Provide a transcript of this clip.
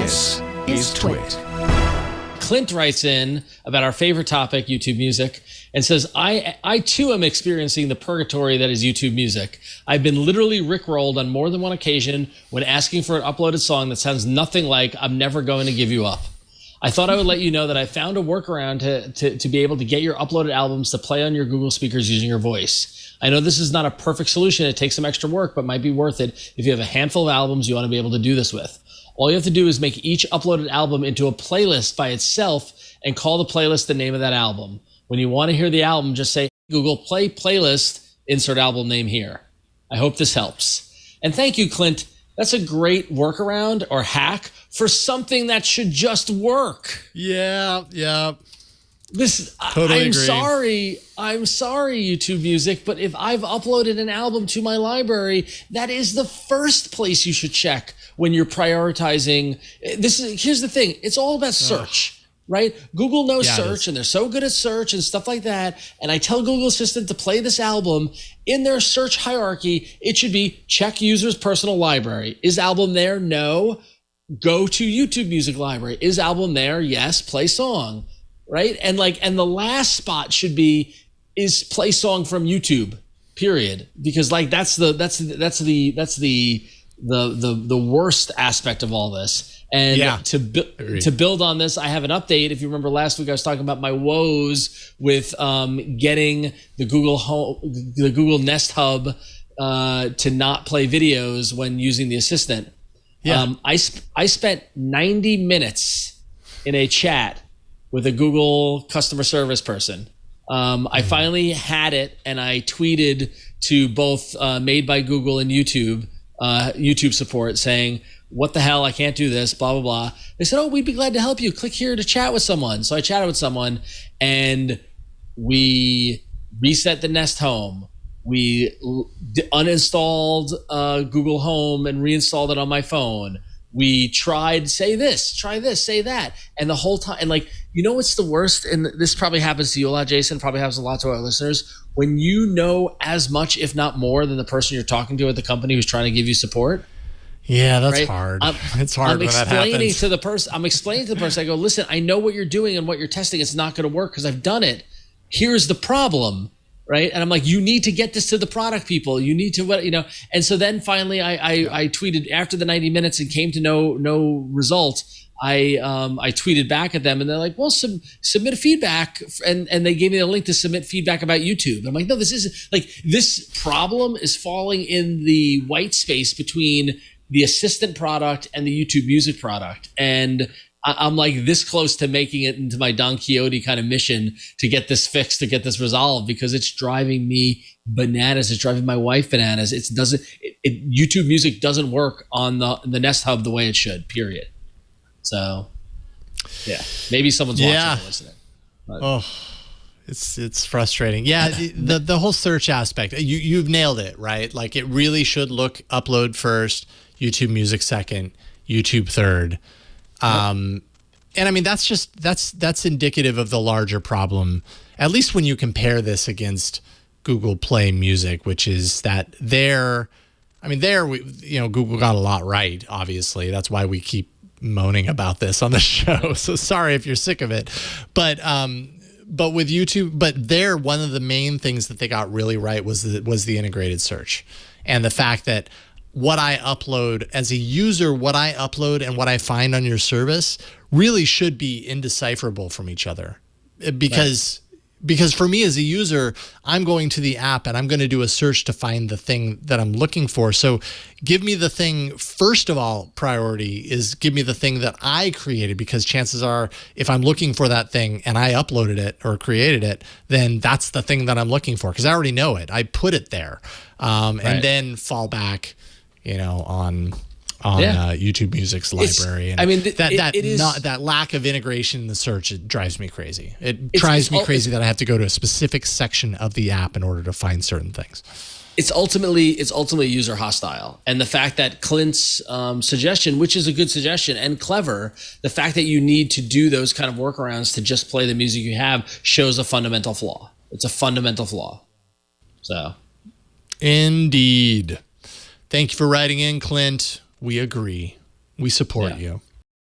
This is TWiT. Clint writes in about our favorite topic, YouTube music, and says, I too am experiencing the purgatory that is YouTube music. I've been literally rickrolled on more than one occasion when asking for an uploaded song that sounds nothing like I'm Never Going to Give You Up. I thought I would let you know that I found a workaround to be able to get your uploaded albums to play on your Google speakers using your voice. I know this is not a perfect solution. It takes some extra work, but might be worth it if you have a handful of albums you want to be able to do this with. All you have to do is make each uploaded album into a playlist by itself and call the playlist the name of that album. When you want to hear the album, just say, Google, play playlist, insert album name here. I hope this helps. And thank you, Clint. That's a great workaround or hack for something that should just work. Yeah. Totally agree. I'm sorry, YouTube Music, but if I've uploaded an album to my library, that is the first place you should check when you're prioritizing. Here's the thing. It's all about search, right? Google knows search, and they're so good at search and stuff like that. And I tell Google Assistant to play this album. In their search hierarchy, it should be check user's personal library. Is album there? No. Go to YouTube Music Library. Is album there? Yes. Play song. Right. And the last spot should be is play song from YouTube, period. Because that's the worst aspect of all this. And to build on this, I have an update. If you remember last week, I was talking about my woes with getting the Google Nest Hub to not play videos when using the assistant. Yeah. I spent 90 minutes in a chat with a Google customer service person. I finally had it, and I tweeted to both Made by Google and YouTube support saying, what the hell, I can't do this, blah, blah, blah. They said, oh, we'd be glad to help you. Click here to chat with someone. So I chatted with someone, and we reset the Nest Home. We uninstalled Google Home and reinstalled it on my phone. We tried, say this, try this, say that. And the whole time, and what's the worst? And this probably happens to you a lot, Jason, probably happens a lot to our listeners. When you know as much, if not more, than the person you're talking to at the company who's trying to give you support. Yeah, that's hard. It's hard when that happens. I'm explaining to the person, I go, listen, I know what you're doing and what you're testing. It's not going to work because I've done it. Here's the problem. Right. And I'm like, you need to get this to the product people. You need to, And so then finally I tweeted after the 90 minutes and came to no result. I tweeted back at them, and they're like, well, submit a feedback. And they gave me a link to submit feedback about YouTube. I'm like, no, this problem is falling in the white space between the assistant product and the YouTube music product. And I'm like this close to making it into my Don Quixote kind of mission to get this fixed, to get this resolved, because it's driving me bananas. It's driving my wife bananas. YouTube Music doesn't work on the Nest Hub the way it should, period. So, yeah, maybe someone's watching and listening. But. It's frustrating. Yeah, the whole search aspect, you've nailed it, right? Like it really should look upload first, YouTube Music second, YouTube third. And I mean, that's indicative of the larger problem, at least when you compare this against Google Play Music, which is that Google got a lot right, obviously. That's why we keep moaning about this on the show. So sorry if you're sick of it. But with YouTube, one of the main things that they got really right was the integrated search, and the fact that what I upload as a user, what I upload and what I find on your service really should be indecipherable from each other. Because for me as a user, I'm going to the app and I'm going to do a search to find the thing that I'm looking for. So give me the thing, first of all, priority is give me the thing that I created, because chances are if I'm looking for that thing and I uploaded it or created it, then that's the thing that I'm looking for because I already know it. I put it there. And then fall back on YouTube Music's library. And that lack of integration in the search, it drives me crazy. It drives me crazy that I have to go to a specific section of the app in order to find certain things. It's ultimately user hostile. And the fact that Clint's suggestion, which is a good suggestion and clever, the fact that you need to do those kind of workarounds to just play the music you have shows a fundamental flaw. It's a fundamental flaw. So, indeed. Thank you for writing in, Clint. We agree. We support you.